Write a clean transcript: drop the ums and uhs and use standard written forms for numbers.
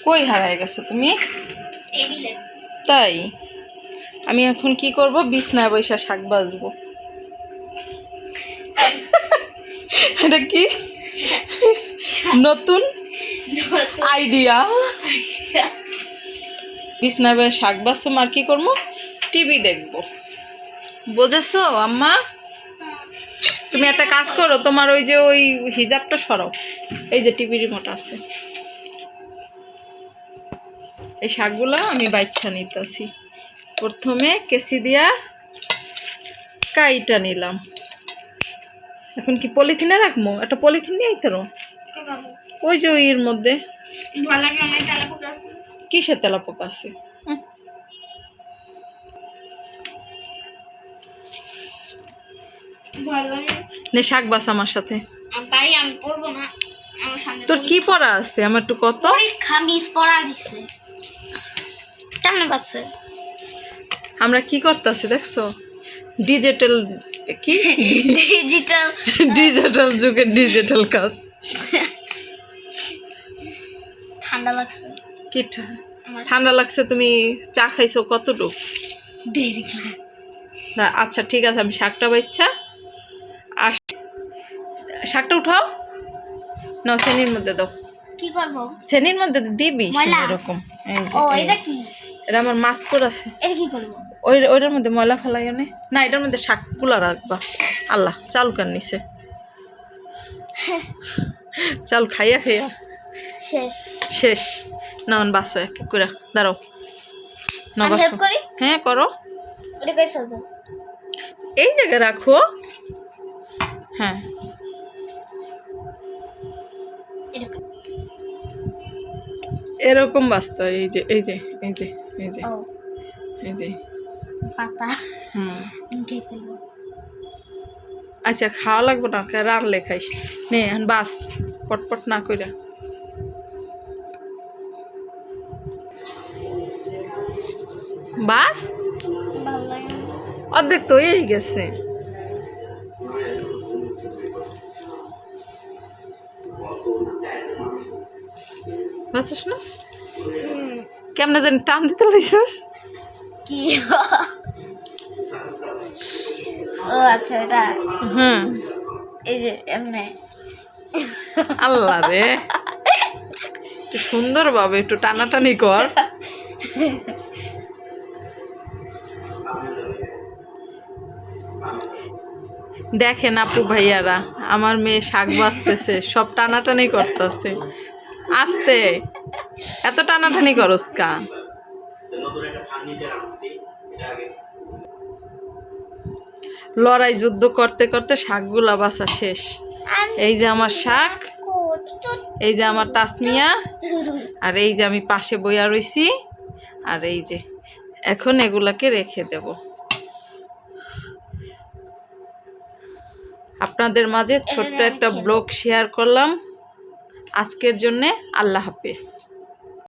কই হারায় গেছো তুমি? টেবিলে। তাই আমি এখন কি করব? বিছনায় বইসা শাক বাজবো। এটা কি নতুন আইডিয়া? বিছনায় বসে শাক বাজছো, আর কি করবো? টিভি দেখবো। বুঝেছো আম্মা? তুমি একটা কাজ করো, তোমার ওই যে ওই হিজাবটা সরাও। এই যে টিভি রিমোট আছে, এই শাকগুলো আমি বাচ্চা নিতেছি। প্রথমে কেসি দিয়া কাইটা নিলাম। এখন কি পলিথিনে রাখবো? একটা পলিথিন নিয়ে আইতে রো। ওই যে ওই এর মধ্যে কিসের তেলাপোকা আছে? নে শাক বাস আমার সাথে। আমি পড়বো না, আমার সামনে তোর কি পড়া আছে আমার একটু কত? খামিজ পড়া দিছে কেমন বাচ্চা। আমরা কি করতেছি দেখছো? ডিজিটাল কি ডিজিটাল ডিজিটাল যুগের ডিজিটাল কাজ। ঠান্ডা লাগছে। কি ঠান্ডা লাগছে? তুমি চা খাইছো কতটুকু? দেরি। আচ্ছা ঠিক আছে, আমি শাকটা বাচ্চা আর শাকটা উঠাও না, শ্রেণীর মধ্যে দাও। কি করব? শ্রেণীর মধ্যে দিবি এরকম। ও এটা কি? এটা আমার মাস্কর আছে। এটা কি করব? ওইটার মধ্যে ময়লা ফেলাই না, এটার মধ্যে শাকগুলা রাখবা। আল্লাহ চাল কান নিছে, চাল খাইয়া খাইয়া শেষ শেষ। না বাসো এক করে দাঁড়াও না, আমি বাসো। হেল্প করি? হ্যাঁ করো। এটা কই ফেলবো? এই জায়গায় রাখো। হ্যাঁ এরকম বাস্তব। এই যে এই যে এই যে এই যে ও এই যে পাতা। হুম খেয়ে ফেলবো। আচ্ছা খাওয়া লাগবে না, রাখলে খাইস। নে এখন বাস পটপট না কইরা। বাস ভালো লাগে না। অর্ধেক তো হয়েই গেছে। বাসস না কেমনে জানি টান দিতে লইছস কি? ও আচ্ছা এটা। হুম এই যে এমনি। আল্লাহ রে, একটু সুন্দর ভাবে একটু টানাটানি কর। দেখেন আপু ভাইয়ারা, আমার মেয়ে শাক বাজতেছে, সব টানাটানি করতেছে। আস্তে এত টানাটানি করস কা? লড়াই যুদ্ধ করতে করতে শাকগুলা বাছা শেষ। এই যে আমার শাক, এই যে আমার তাসমিয়া, আর এই যে আমি পাশে বইয়া রইছি, আর এই যে এখন এগুলাকে রেখে দেব। আপনাদের মাঝে ছোট্ট একটা ব্লগ শেয়ার করলাম আজকের জন্যে। আল্লাহ হাফেজ।